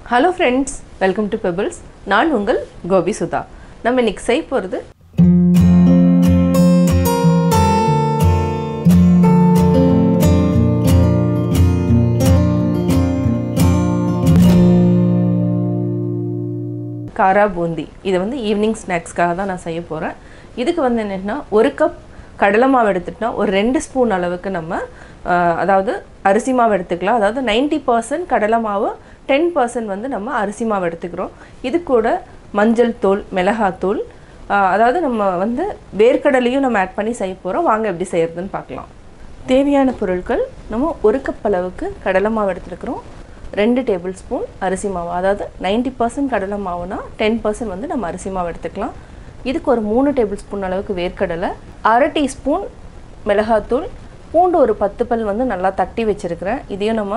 Hello friends, welcome to Pebbles. நான் உங்கள் கோபி சுதா. நம்ம இன்னைக்கு செய்ய போறது காரா பூந்தி. இது வந்து ஈவினிங் ஸ்நாக்ஸ்க்காக தான் நான் செய்ய போறேன். இதுக்கு வந்து என்னன்னா 1 கப் கடலை மாவு எடுத்துட்டா ஒரு 2 ஸ்பூன் அளவுக்கு நம்ம அதாவது அரிசி மாவு எடுத்துக்கலாம். அதாவது 90% கடலை மாவு 10% வந்து நம்ம அரிசி மாவு எடுத்துக்கிறோம். இது கூட மஞ்சள் தூள், மிளகாய் தூள், அதாவது நம்ம வந்து வேர்க்கடலையும் நம்ம ஆட் பண்ணி செய்ய போறோம். வாங்க எப்படி செய்யறதுன்னு பார்க்கலாம். தேவையான பொருட்கள் நம்ம 1 கப் அளவுக்கு கடலை மாவு எடுத்துக்கிறோம். 2 டேபிள் ஸ்பூன் அரிசி மாவு, அதாவது 90% கடலை மாவுனா 10% வந்து நம்ம அரிசி மாவு எடுத்துக்கலாம். இதுக்கு ஒரு 3 டேபிள் ஸ்பூன் அளவுக்கு வேர்க்கடலை, 1/2 டீஸ்பூன் மிளகாத்தூள், பூண்டு ஒரு 10 பல் வந்து நல்லா தட்டி வச்சிருக்கிறேன். இதையும் நம்ம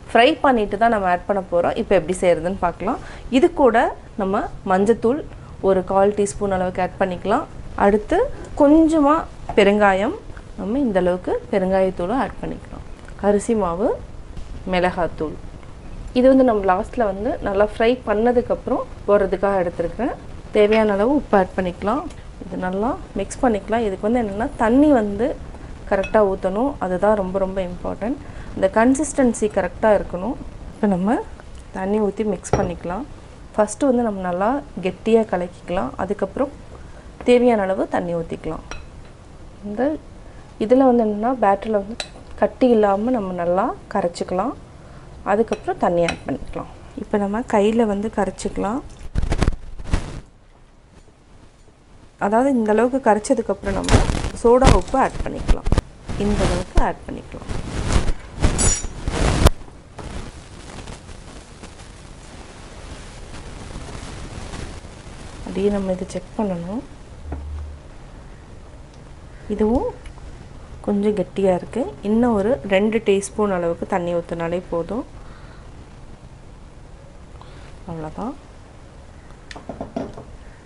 ஃப்ரை பண்ணிட்டு தான் நம்ம ஆட் பண்ண போகிறோம். இப்போ எப்படி செய்கிறதுன்னு பார்க்கலாம். இது கூட நம்ம மஞ்சத்தூள் ஒரு 1/4 டீஸ்பூன் அளவுக்கு ஆட் பண்ணிக்கலாம். அடுத்து கொஞ்சமாக பெருங்காயம், நம்ம இந்த அளவுக்கு பெருங்காயத்தூளும் ஆட் பண்ணிக்கலாம். அரிசி மாவு, மிளகாத்தூள், இது வந்து நம்ம லாஸ்ட்டில் வந்து நல்லா ஃப்ரை பண்ணதுக்கப்புறம் போடுறதுக்காக எடுத்துருக்கிறேன். தேவையான அளவு உப்பு ஆட் பண்ணிக்கலாம். இது நல்லா மிக்ஸ் பண்ணிக்கலாம். இதுக்கு வந்து என்னென்னா தண்ணி வந்து கரெக்டாக ஊற்றணும். அதுதான் ரொம்ப ரொம்ப இம்பார்ட்டன்ட். இந்த கன்சிஸ்டன்சி கரெக்டாக இருக்கணும். இப்போ நம்ம தண்ணி ஊற்றி மிக்ஸ் பண்ணிக்கலாம். ஃபஸ்ட்டு வந்து நம்ம நல்லா கெட்டியாக கலக்கிக்கலாம். அதுக்கப்புறம் தேவையான அளவு தண்ணி ஊற்றிக்கலாம். இந்த இதில் வந்து என்னென்னா பேட்டரில் வந்து கட்டி இல்லாமல் நம்ம நல்லா கரைச்சிக்கலாம். அதுக்கப்புறம் தண்ணி ஆட் பண்ணிக்கலாம். இப்போ நம்ம கையில் வந்து கரைச்சிக்கலாம். அதாவது இந்த அளவுக்கு கரைச்சதுக்கப்புறம் நம்ம சோடா உப்பு ஆட் பண்ணிக்கலாம். இந்த அளவுக்கு ஆட் பண்ணிக்கலாம். அப்படியே நம்ம இதை செக் பண்ணணும். இதுவும் கொஞ்சம் கெட்டியாக இருக்குது. இன்னும் ஒரு 2 டீஸ்பூன் அளவுக்கு தண்ணி ஊற்றினாலே போதும். அவ்வளோதான்.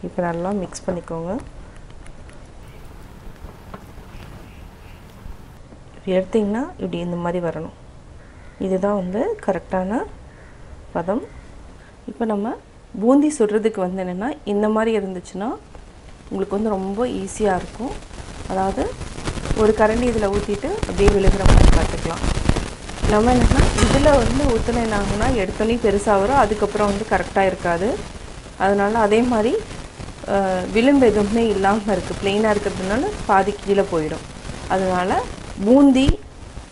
இப்போ நல்லா மிக்ஸ் பண்ணிக்கோங்க. இப்படி எடுத்திங்கன்னா இப்படி இந்த மாதிரி வரணும். இதுதான் வந்து கரெக்டான பதம். இப்போ நம்ம பூந்தி சுடுறதுக்கு வந்து என்னென்னா இந்த மாதிரி இருந்துச்சுன்னா உங்களுக்கு வந்து ரொம்ப ஈஸியாக இருக்கும். அதாவது ஒரு கரண்டி இதில் ஊற்றிட்டு அப்படியே விழுகிற மாதிரி பார்த்துக்கலாம். நம்ம என்னென்னா இதில் வந்து ஊற்றின என்ன ஆகுனா எடுத்தோன்னே பெருசாக வரும். அதுக்கப்புறம் வந்து கரெக்டாக இருக்காது. அதனால் அதே மாதிரி விளிம்பு எதுவுமே இல்லாமல் இருக்குது. ப்ளெயினாக இருக்கிறதுனால பாதி கீழே போயிடும். அதனால் பூந்தி,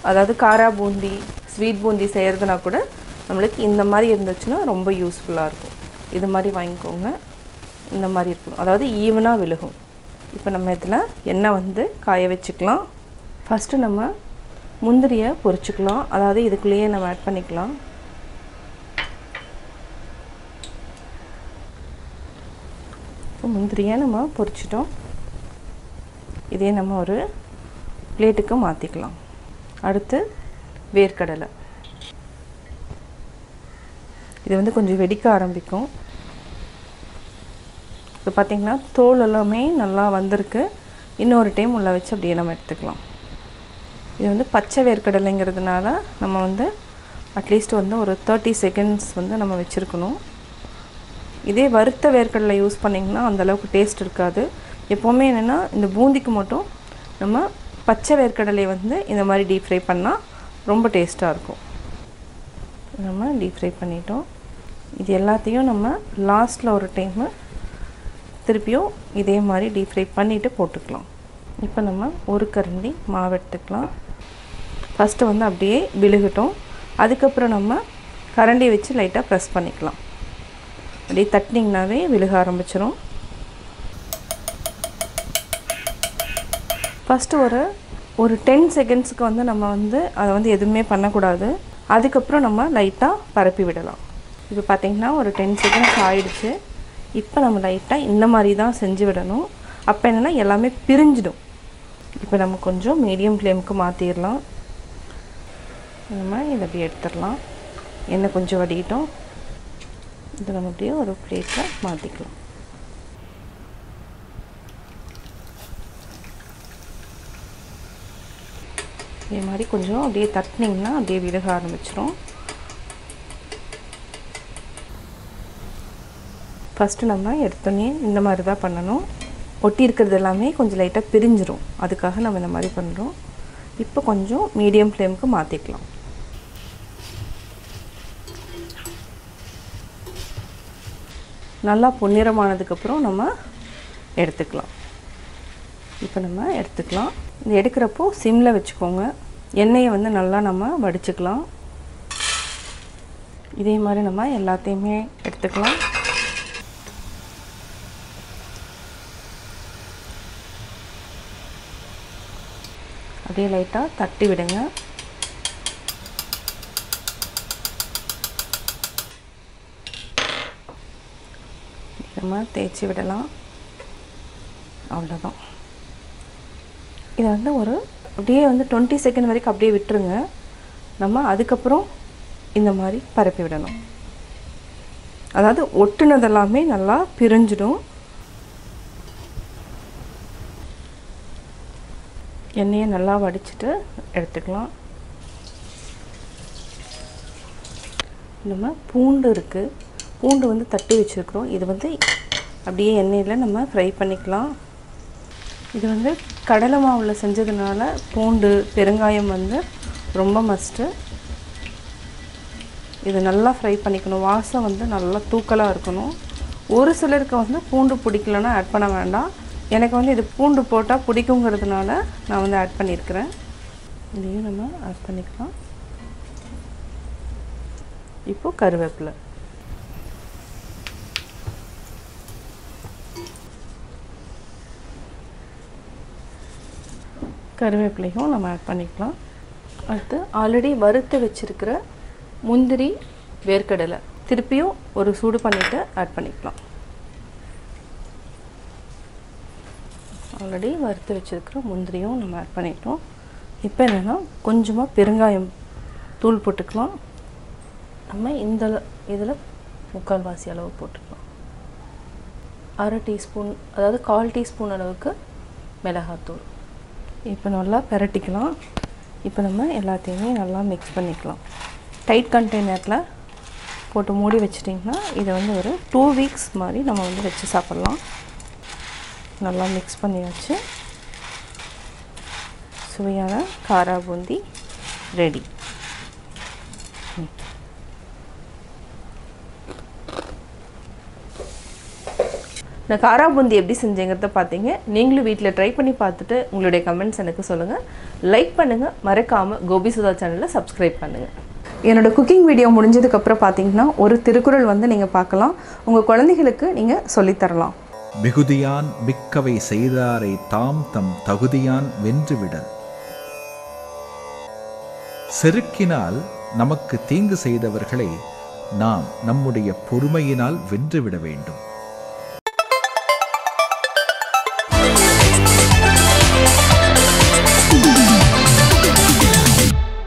அதாவது காரா பூந்தி, ஸ்வீட் பூந்தி செய்கிறதுனா கூட நம்மளுக்கு இந்த மாதிரி இருந்துச்சுன்னா ரொம்ப யூஸ்ஃபுல்லாக இருக்கும். இது மாதிரி வாங்கிக்கோங்க. இந்த மாதிரி இருக்கணும், அதாவது ஈவனாக விழுகும். இப்போ நம்ம இதில் எண்ணெய் வந்து காய வச்சுக்கலாம். ஃபஸ்ட்டு நம்ம முந்திரியை பொரிச்சுக்கலாம். அதாவது இதுக்குள்ளேயே நம்ம ஆட் பண்ணிக்கலாம். முந்திரியை நம்ம பொரிச்சிட்டோம். இதே நம்ம ஒரு பிளேட்டுக்கு மாற்றிக்கலாம். அடுத்து வேர்க்கடலை. இது வந்து கொஞ்சம் வெடிக்க ஆரம்பிக்கும். இப்போ பார்த்திங்கன்னா தோல் எல்லாமே நல்லா வந்திருக்கு. இன்னொரு டைம் உள்ள வச்சு அப்படியே நம்ம எடுத்துக்கலாம். இது வந்து பச்சை வேர்க்கடலைங்கிறதுனால நம்ம வந்து அட்லீஸ்ட் வந்து ஒரு 30 செகண்ட்ஸ் வந்து நம்ம வச்சுருக்கணும். இதே வறுத்த வேர்க்கடலை யூஸ் பண்ணிங்கன்னா அந்தளவுக்கு டேஸ்ட் இருக்காது. எப்போவுமே என்னென்னா இந்த பூந்திக்கு மட்டும் நம்ம பச்சை வேர்க்கடலை வந்து இந்த மாதிரி டீப் ஃப்ரை பண்ணால் ரொம்ப டேஸ்ட்டாக இருக்கும். நம்ம டீப் ஃப்ரை பண்ணிட்டோம். இது எல்லாத்தையும் நம்ம லாஸ்ட்டில் ஒரு டைமு திருப்பியும் இதே மாதிரி டீப் ஃப்ரை பண்ணிவிட்டு போட்டுக்கலாம். இப்போ நம்ம ஒரு கரண்டி மாவு எடுத்துக்கலாம். ஃபஸ்ட்டு வந்து அப்படியே விழுகட்டும். அதுக்கப்புறம் நம்ம கரண்டி வச்சு லைட்டாக ப்ரெஸ் பண்ணிக்கலாம். அப்படியே தட்டினீங்கனாவே விழுக ஆரம்பிச்சிடும். ஃபஸ்ட்டு ஒரு 10 செகண்ட்ஸுக்கு வந்து நம்ம வந்து அதை வந்து எதுவுமே பண்ணக்கூடாது. அதுக்கப்புறம் நம்ம லைட்டாக பரப்பி விடலாம். இப்போ பார்த்திங்கன்னா ஒரு 10 செகண்ட்ஸ் ஆகிடுச்சு. இப்போ நம்ம லைட்டாக இந்த மாதிரி தான் செஞ்சு விடணும். அப்போ என்னென்னா எல்லாமே பிரிஞ்சிடும். இப்போ நம்ம கொஞ்சம் மீடியம் ஃப்ளேமுக்கு மாற்றிடலாம். நம்ம இதை அப்படியே எடுத்துடலாம். எண்ணெய் கொஞ்சம் வடிக்கிட்டோம். இதை நம்ம அப்படியே ஒரு பிளேட்டில் மாற்றிக்கலாம். இதே மாதிரி கொஞ்சம் அப்படியே தட்டினீங்கன்னா அப்படியே விலக ஆரம்பிச்சிடும். ஃபஸ்ட்டு நம்ம எடுத்தோன்னே இந்த மாதிரி தான் பண்ணணும். ஒட்டி இருக்கிறது எல்லாமே கொஞ்சம் லைட்டாக பிரிஞ்சிரும். அதுக்காக நம்ம இந்த மாதிரி பண்ணுறோம். இப்போ கொஞ்சம் மீடியம் ஃப்ளேமுக்கு மாற்றிக்கலாம். நல்லா பொன்னிறமானதுக்கப்புறம் நம்ம எடுத்துக்கலாம். இப்போ நம்ம எடுத்துக்கலாம். இது எடுக்கிறப்போ சிம்மில் வச்சுக்கோங்க. எண்ணெயை வந்து நல்லா நம்ம வடிச்சுக்கலாம். இதே மாதிரி நம்ம எல்லாத்தையுமே எடுத்துக்கலாம். அப்படியே லைட்டாக தட்டி விடுங்க. நம்ம தேய்ச்சி விடலாம். அவ்வளோதான். இதை வந்து ஒரு அப்படியே வந்து 20 செகண்ட் வரைக்கும் அப்படியே விட்டுருங்க. நம்ம அதுக்கப்புறம் இந்த மாதிரி பரப்பி விடணும். அதாவது ஒட்டுனதெல்லாமே நல்லா பிரிஞ்சிடும். எண்ணெயை நல்லா வடிச்சிட்டு எடுத்துக்கலாம். நம்ம பூண்டு இருக்குது, பூண்டு வந்து தட்டி வச்சுருக்குறோம். இது வந்து அப்படியே எண்ணெயில் நம்ம ஃப்ரை பண்ணிக்கலாம். இது வந்து கடலை மாவில் செஞ்சதுனால பூண்டு பெருங்காயம் வந்து ரொம்ப மஸ்ட்டு. இது நல்லா ஃப்ரை பண்ணிக்கணும். வாசம் வந்து நல்லா தூக்கலாக இருக்கணும். ஒரு சிலருக்கு வந்து பூண்டு பிடிக்கலன்னா ஆட் பண்ண வேண்டாம். எனக்கு வந்து இது பூண்டு போட்டால் பிடிக்குங்கிறதுனால நான் வந்து ஆட் பண்ணியிருக்கிறேன். இதையும் நம்ம ஆட் பண்ணிக்கலாம். இப்போது கருவேப்பிலை, கருவேப்பிலையும் நம்ம ஆட் பண்ணிக்கலாம். அடுத்து ஆல்ரெடி வறுத்து வச்சுருக்கிற முந்திரி வேர்க்கடலை திருப்பியும் ஒரு சூடு பண்ணிவிட்டு ஆட் பண்ணிக்கலாம். ஆல்ரெடி வறுத்து வச்சுருக்கிற முந்திரியும் நம்ம ஆட் பண்ணிட்டோம். இப்போ என்னென்னா கொஞ்சமாக பெருங்காயம் தூள் போட்டுக்கலாம். நம்ம இந்த இதில் 3/4 அளவு போட்டுக்கலாம். 1/2 டீஸ்பூன், அதாவது 1/4 டீஸ்பூன் அளவுக்கு மிளகாத்தூள். இப்போ நல்லா பெரட்டிக்கலாம். இப்போ நம்ம எல்லாத்தையுமே நல்லா மிக்ஸ் பண்ணிக்கலாம். டைட் கண்டெய்னரில் போட்டு மூடி வச்சிட்டிங்கன்னா இதை வந்து ஒரு 2 வீக்ஸ் மாதிரி நம்ம வந்து வச்சு சாப்பிட்லாம். நல்லா மிக்ஸ் பண்ணியாச்சு. சுவையான காரா பூந்தி ரெடி. நான் காரா பூந்தி எப்படி செஞ்சேங்கிறத பார்த்தீங்க. நீங்களும் வீட்டில் ட்ரை பண்ணி பார்த்துட்டு உங்களுடைய கமெண்ட்ஸ் எனக்கு சொல்லுங்கள். லைக் பண்ணுங்கள். மறக்காமல் கோபி சுதா சேனலை சப்ஸ்கிரைப் பண்ணுங்கள். என்னோடய குக்கிங் வீடியோ முடிஞ்சதுக்கப்புறம் பார்த்தீங்கன்னா ஒரு திருக்குறள் வந்து நீங்கள் பார்க்கலாம். உங்கள் குழந்தைகளுக்கு நீங்கள் சொல்லித்தரலாம். மிகுதியான் மிக்கவை செய்தாரை தாம் தம் தகுதியான் வென்றுவிடல். செருக்கினால் நமக்கு தீங்கு செய்தவர்களை நாம் நம்முடைய பொறுமையினால் வென்றுவிட வேண்டும்.